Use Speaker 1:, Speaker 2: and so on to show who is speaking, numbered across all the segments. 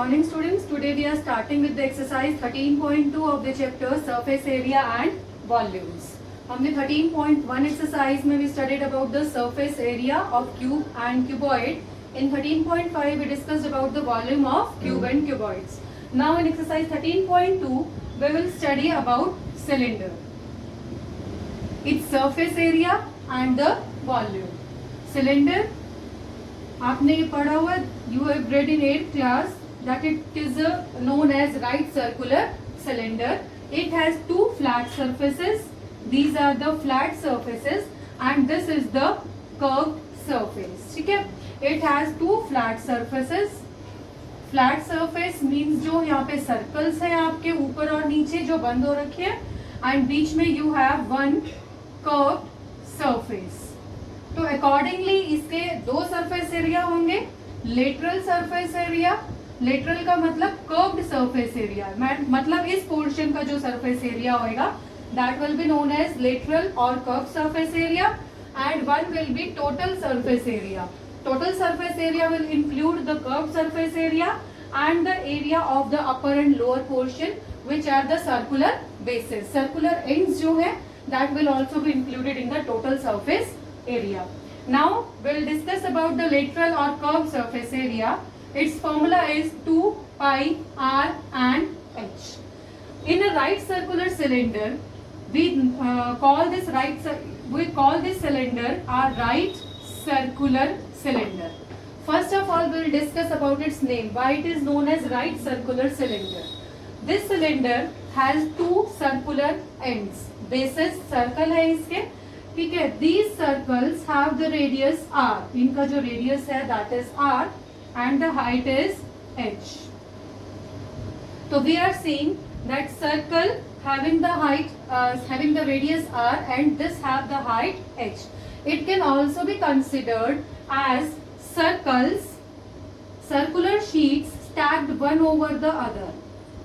Speaker 1: morning students. Today we are starting with the exercise 13.2 of the chapter surface area and volumes. हमने 13.1 exercise में we studied about the surface area of cube and cuboid. In 13.5 we discussed about the volume of cube and cuboids. Now in exercise 13.2 we will study about cylinder, its surface area and the volume. Cylinder आपने ये पढ़ा हुआ, you have read in 8th class that it is known as right circular cylinder. It has two flat surfaces. These are the flat surfaces and this is the curved surface. ठीक है? It has two flat surfaces. Flat surface means जो यहाँ पे circles है आपके ऊपर और नीचे जो बंद हो रखे हैं, and बीच में you have one curved surface. तो अकॉर्डिंगली इसके दो सरफेस एरिया होंगे. लेटरल सरफेस एरिया, लेटरल का मतलब कर्व्ड सरफेस एरिया, मतलब इस पोर्शन का जो सरफेस एरिया होगा that will be known as lateral और curved surface area, and one will be total surface area. Total surface area will include the curved surface area and the area of the upper and lower portion which are the circular bases. Circular ends जो है that will also be included in the total surface area. Now we'll discuss about the lateral or curved surface area. Its formula is 2 pi r and h. In a right circular cylinder, we call this cylinder our right circular cylinder. First of all, we'll discuss about its name. Why it is known as right circular cylinder? This cylinder has two circular ends. Bases circle है इसके, ठीक है. These circles have the radius r. इनका जो radius है that is r and the height is h. तो we are seeing that circle having the height, having the radius r and this have the height h. It can also be considered as circles, circular sheets stacked one over the other.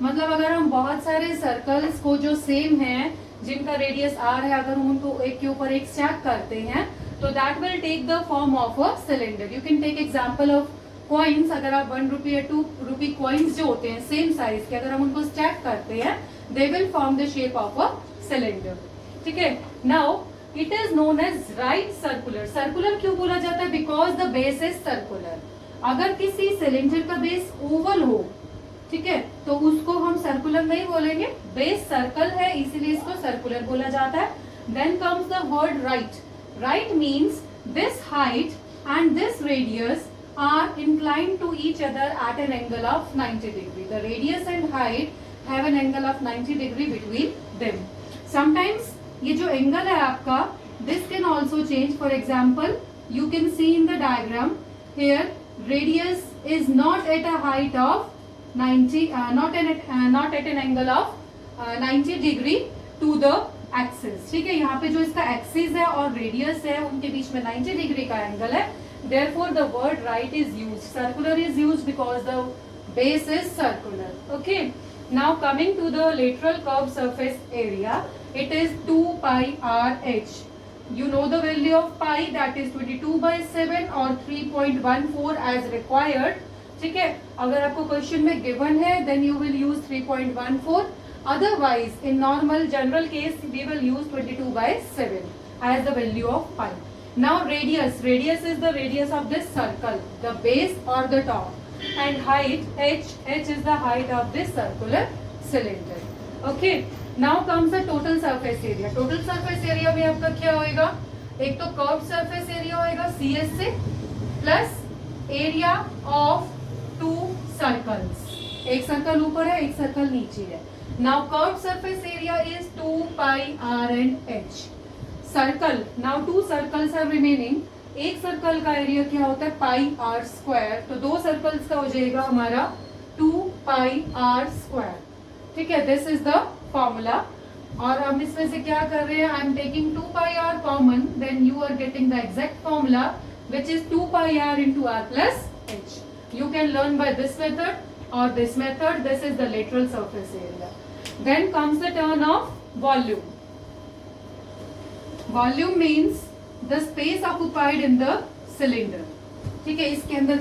Speaker 1: मतलब अगर हम बहुत सारे circles को जो same हैं, जिनका radius are है, अगर हम उनको एक के ऊपर एक स्टैक करते हैं तो that will take the form of a cylinder. You can take example of coins. अगर आप 1 रुपी या 2 रुपी कॉइन्स जो होते हैं सेम साइज के, अगर हम उनको स्टैक करते हैं they will form the shape of a cylinder. ठीक है. Now it is known as right circular. Circular क्यों बोला जाता है? Because the base is circular. अगर किसी सिलेंडर का बेस ओवल हो, ठीक है, तो उसको हम सर्कुलर नहीं बोलेंगे. बेस सर्कल है इसीलिए इसको सर्कुलर बोला जाता है. Then comes the word right. Right means this height and this radius are inclined to each other at an angle of 90 degree. The radius and height have an angle of 90 degree between them. Sometimes ये जो angle है आपका, this can also change. For example you can see in the diagram here radius is not at a height of 90, not at an angle of 90 degree to the axis. ठीक है. यहाँ पे जो इसका एक्सिस है और रेडियस है उनके बीच में 90 डिग्री का एंगल है. therefore the word right is used. Circular is used because the base is circular. Okay. Now coming to the lateral curved surface area, it is 2 pi r h. You know the value of pi, that is 22/7 or 3.14 as required. ठीक है. अगर आपको question में given है then you will use 3.14. Otherwise in normal general case we will use 22/7 as the value of pi. Now radius. Radius is the radius of this circle, the base और the top, and height h. h is the height of this circular cylinder. Okay. Now comes the total surface area. Total surface एरिया में आपका क्या होएगा? एक तो curved surface area होएगा CS से प्लस एरिया ऑफ 2 सर्कल्स. एक सर्कल ऊपर है, एक सर्कल नीचे है. Now curved surface area is 2 pi r and h. Circle, now 2 circles are remaining. एक सर्कल का एरिया क्या होता है? Pi r square. तो 2 सर्कल्स का हो जाएगा हमारा 2 pi r स्क्वायर. ठीक है. This is the formula. और हम इसमें से क्या कर रहे हैं? I am taking 2 pi r common, then you are getting the exact formula which is 2 pi r into r plus h. You can learn by this method or this method. This is the lateral surface area. Then comes the turn of volume. Volume means the space occupied in the cylinder. ठीक है, इसके अंदर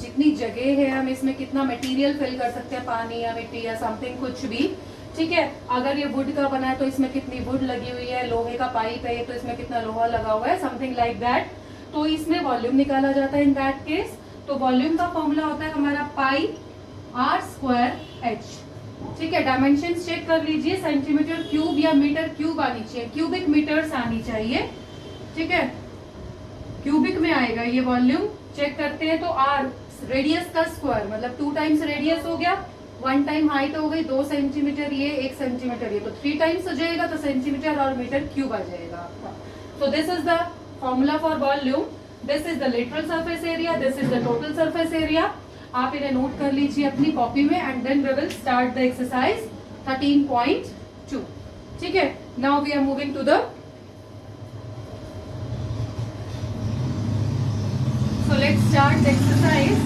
Speaker 1: जितनी जगह है हम इसमें कितना मटेरियल फिल कर सकते हैं, पानी या मिट्टी या समथिंग कुछ भी। ठीक है, अगर ये वुड का बना है तो इसमें कितनी वुड लगी हुई है, लोहे का पाइप है तो इसमें कितना लोहा लगा हुआ है, समथिंग लाइक दैट। तो इसमें वॉल्यूम निकाला जाता है इन दैट केस। तो वॉल्यूम का फॉर्मूला होता है हमारा पाई आर स्क्वायर एच। ठीक है, डायमेंशन चेक कर लीजिए, सेंटीमीटर क्यूब या मीटर क्यूब आनी चाहिए, क्यूबिक मीटर्स आनी चाहिए। ठीक है, क्यूबिक में आएगा ये वॉल्यूम। चेक करते हैं तो आर रेडियस का स्क्वायर मतलब 2 टाइम्स रेडियस हो गया, 1 टाइम हाइट हो गई, 2 सेंटीमीटर ये 1 सेंटीमीटर ये, तो 3 टाइम्स हो जाएगा, तो सेंटीमीटर और मीटर क्यूब आ जाएगा आपका। So this is the formula for volume. This is the lateral surface area. This is the total surface area. आप इन्हें नोट कर लीजिए अपनी कॉपी में and then we will start the exercise 13.2. ठीक है, now we are moving to the. So let's start the exercise.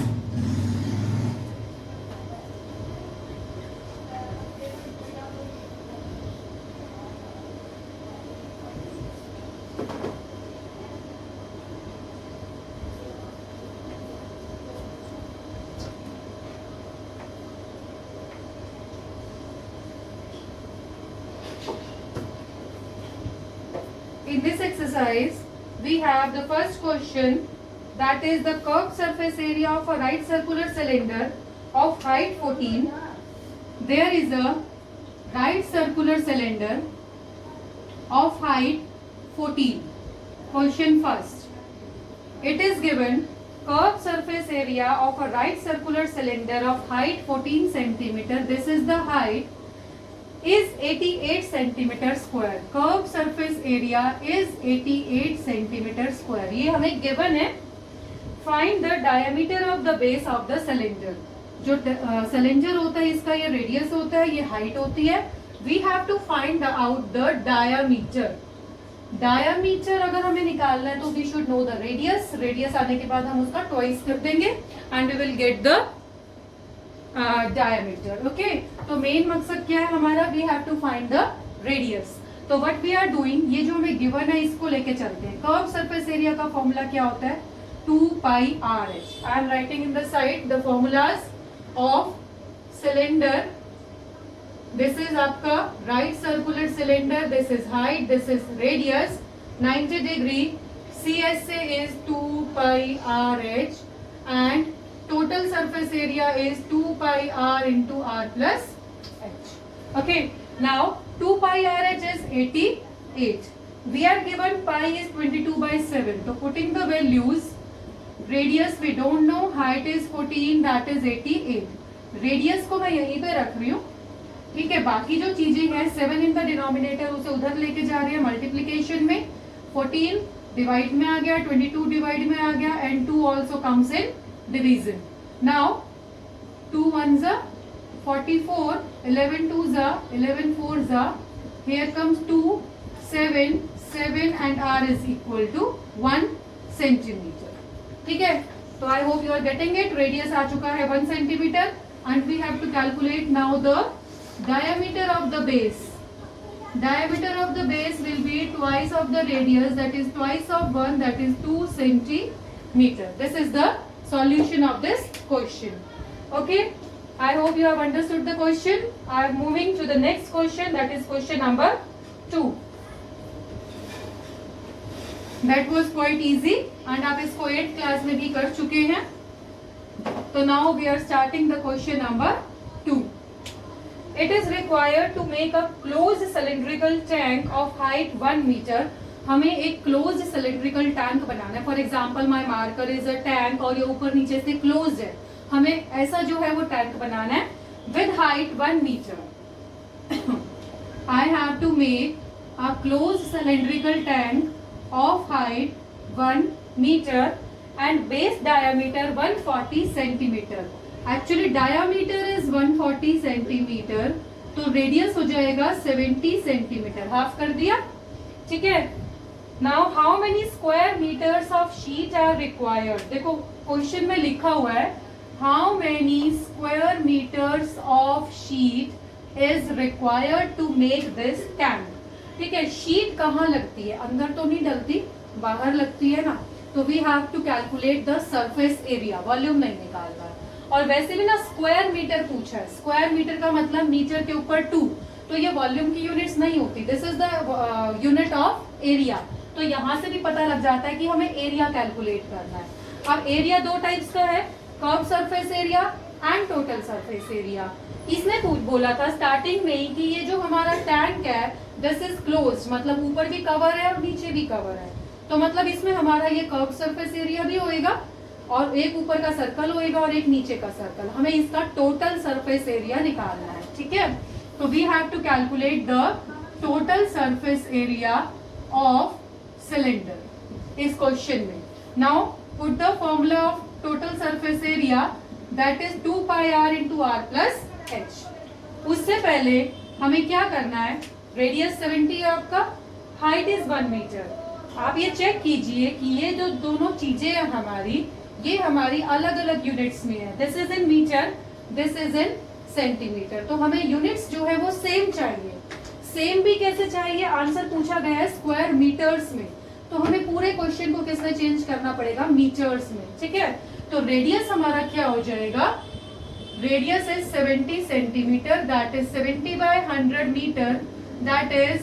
Speaker 1: In this exercise, we have the first question, that is the curved surface area of a right circular cylinder of height 14. There is a right circular cylinder of height 14. Question first. It is given curved surface area of a right circular cylinder of height 14 centimeter. This is the height. Is 88 centimeter square. Curved surface area is 88 centimeter square. ये हमें given है. Find the diameter of the base of the cylinder. जो cylinder होता है इसका ये radius होता है, ये हाइट होती है. We have to find out the diameter. Diameter अगर हमें निकालना है तो we should know the radius. Radius आने के बाद हम उसका ट्वाइस कर देंगे and we will get the diameter. Okay, तो मेन मकसद क्या है हमारा, we have to find the radius. तो व्हाट वी आर डूइंग, ये जो हमें गिवन है इसको लेके चलते हैं. कर्व सरफेस एरिया का फॉर्मूला क्या होता है, 2 pi r h. I am writing in the side the formulas of cylinder. This is आपका right circular cylinder, this is height, this is radius 90 degree. C S A is 2 pi r H and total surface area is 2 pi r into r plus h. Okay, now 2 pi r h is 88. We are given pi is 22 by 7. So putting the values, radius we don't know, height is 14, that is 88. Radius को मैं यहीं पे रख रही हूँ. ठीक है, बाकी जो चीजें हैं 7 इन द डिनोमिनेटर उसे उधर लेके जा रही है मल्टीप्लीकेशन में. 14 डिवाइड में आ गया, 22 डिवाइड में आ गया and 2 also comes in division. Now 2 1s are 44, 11 2s are 11 4s are, here comes 2 7 7 and r is equal to 1 centimeter. ठीक है, तो I hope you are getting it. Radius आ चुका है 1 centimeter and we have to calculate now the diameter of the base. Diameter of the base will be twice of the radius, that is twice of 1, that is 2 centimeter. This is the solution of this question. Okay, I hope you have understood the question. I am moving to the next question, that is question number 2. That was quite easy and आप इसको 8th class में भी कर चुके हैं. तो now we are starting the question number 2. It is required to make a closed cylindrical tank of height 1 meter. हमें एक क्लोज सिलेंड्रिकल टैंक बनाना है. For example my marker is a tank और ये ऊपर नीचे से क्लोज है. हमें ऐसा जो है वो टैंक बनाना है with height 1 metre. I have to make a close cylindrical tank of height 1 metre and base diameter 140 centimetre. Actually diameter is 140 centimetre, तो रेडियस हो जाएगा 70 सेंटीमीटर. हाफ कर दिया. ठीक है, now how many square metres of sheet are required. देखो question में लिखा हुआ है how many square metres of sheet is required to make this tank. ठीक है, शीट कहाँ लगती है, अंदर तो नहीं डलती, बाहर लगती है ना. तो we have to calculate the surface area, volume नहीं निकालना है। और वैसे भी ना स्क्वायर मीटर पूछा है, स्क्वायर मीटर का मतलब मीटर के ऊपर 2, तो ये वॉल्यूम की यूनिट्स नहीं होती, this is the unit of area. तो यहाँ से भी पता लग जाता है कि हमें एरिया कैलकुलेट करना है। अब एरिया दो टाइप्स का है, curve surface area and total surface area. इसने बोला था स्टार्टिंग में ही कि ये जो हमारा टैंक है दिस इज क्लोज्ड, मतलब ऊपर भी कवर है और नीचे भी कवर है, तो मतलब इसमें हमारा ये कर्व सरफेस एरिया भी होएगा और एक ऊपर का सर्कल होएगा और एक नीचे का सर्कल। हमें इसका टोटल सरफेस एरिया निकालना है, ठीक है। तो we have to calculate the total surface area of cylinder इस क्वेश्चन में। Now put the formula of total surface area, that is 2 pi r into R plus H. उससे पहले हमें क्या करना है, रेडियस 70 है आपका, हाइट इज 1 मीटर। आप ये चेक कीजिए कि ये जो दोनों चीजें हैं हमारी, ये हमारी अलग अलग यूनिट्स में है, this is in metre, this is in centimetre. तो हमें यूनिट्स जो है वो सेम चाहिए। सेम भी कैसे चाहिए, आंसर पूछा गया है स्क्वायर मीटर्स में, तो हमें पूरे क्वेश्चन को किसमें चेंज करना पड़ेगा, मीटर्स में, ठीक है। तो रेडियस हमारा क्या हो जाएगा, radius is 70 centimetre, that is 70 by 100 metre, that is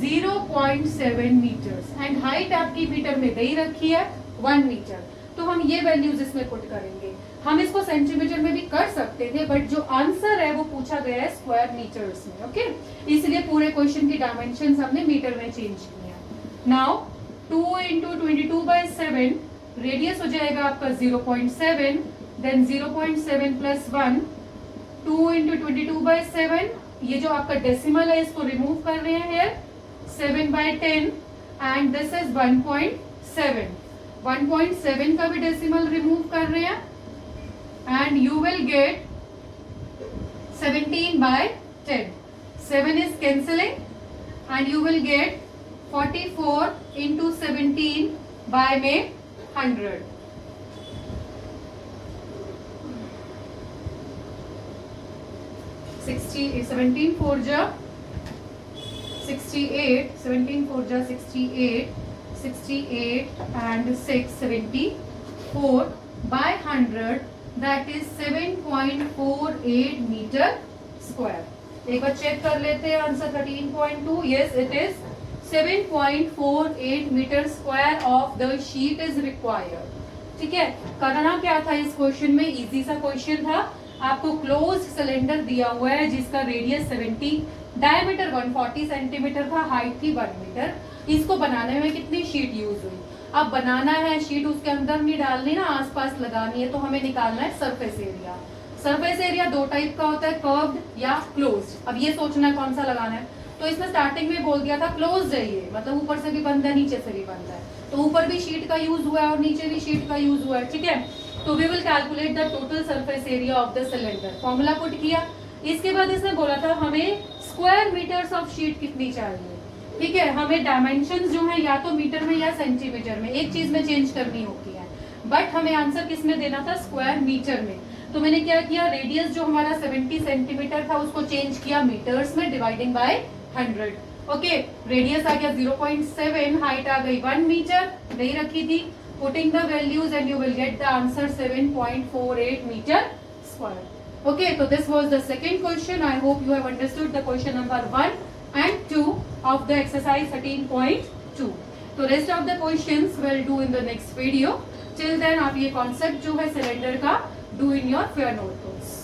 Speaker 1: 0.7 metres, and height आपकी मीटर में दे ही रखी है 1 मीटर। तो हम ये वैल्यूज इसमें पुट करेंगे। हम इसको सेंटीमीटर में भी कर सकते थे, बट जो आंसर है वो पूछा गया है स्क्वायर मीटर्स में, ओके। इसलिए पूरे क्वेश्चन की डायमेंशन हमने मीटर में चेंज किया। नाउ 2 इंटू 22/7, रेडियस हो जाएगा आपका 0.7, देन 0.7 प्लस 1, 2 इंटू 22/7, ये जो आपका डेसिमल है इसको रिमूव कर रहे हैं here, 7/10, एंड दिस इज 1.7, 1.7 का भी डेसिमल रिमूव कर रहे हैं, and you will gate 17/10, 7 is cancelling, and you will get 44 into 17 by 100. 17 4 जा 68, 17 4 जा 68, 68 and 6 74 by 100, that is 7.48 meter square. एक बार चेक कर लेते हैं answer 13.2, yes it is 7.48 metre square of the sheet is required, ठीक है। करना क्या था इस क्वेश्चन में, इजी सा क्वेश्चन था। आपको क्लोज सिलेंडर दिया हुआ है जिसका रेडियस 70, डायमीटर 140 सेंटीमीटर था, हाइट थी 1 मीटर। इसको बनाने में कितनी शीट यूज हुई, अब बनाना है शीट उसके अंदर नहीं डालनी ना, आसपास लगानी है, तो हमें निकालना है सरफेस एरिया। सरफेस एरिया दो टाइप का होता है, कर्व्ड या क्लोज्ड। अब ये सोचना है कौन सा लगाना है, तो इसमें स्टार्टिंग में बोल दिया था क्लोज्ड है ये, मतलब ऊपर से भी बंद है नीचे से भी बंद है, तो ऊपर भी शीट का यूज हुआ है और नीचे भी शीट का यूज हुआ है, ठीक है। तो we will calculate the total surface area of the cylinder, formula put किया। इसके बाद इसने बोला था हमें स्क्वायर मीटर्स ऑफ शीट कितनी चाहिए, ठीक है। हमें डायमेंशंस जो है या तो मीटर में या सेंटीमीटर में, एक चीज में चेंज करनी होती है, बट हमें आंसर किस में देना था, स्क्वायर मीटर में। तो मैंने क्या किया, रेडियस जो हमारा 70 सेंटीमीटर था उसको चेंज किया मीटर्स में, डिवाइडिंग बाय 100, ओके। रेडियस आ गया 0.7, हाइट आ गई 1 मीटर, दे रखी थी। Putting the values and you will get the answer 7.48 metre square, okay. So this was the second question. I hope you have understood the question number 1 and 2 of the exercise 13.2. So rest of the questions we'll do in the next video. Till then आप ये concept जो है cylinder का do in your fair notebooks.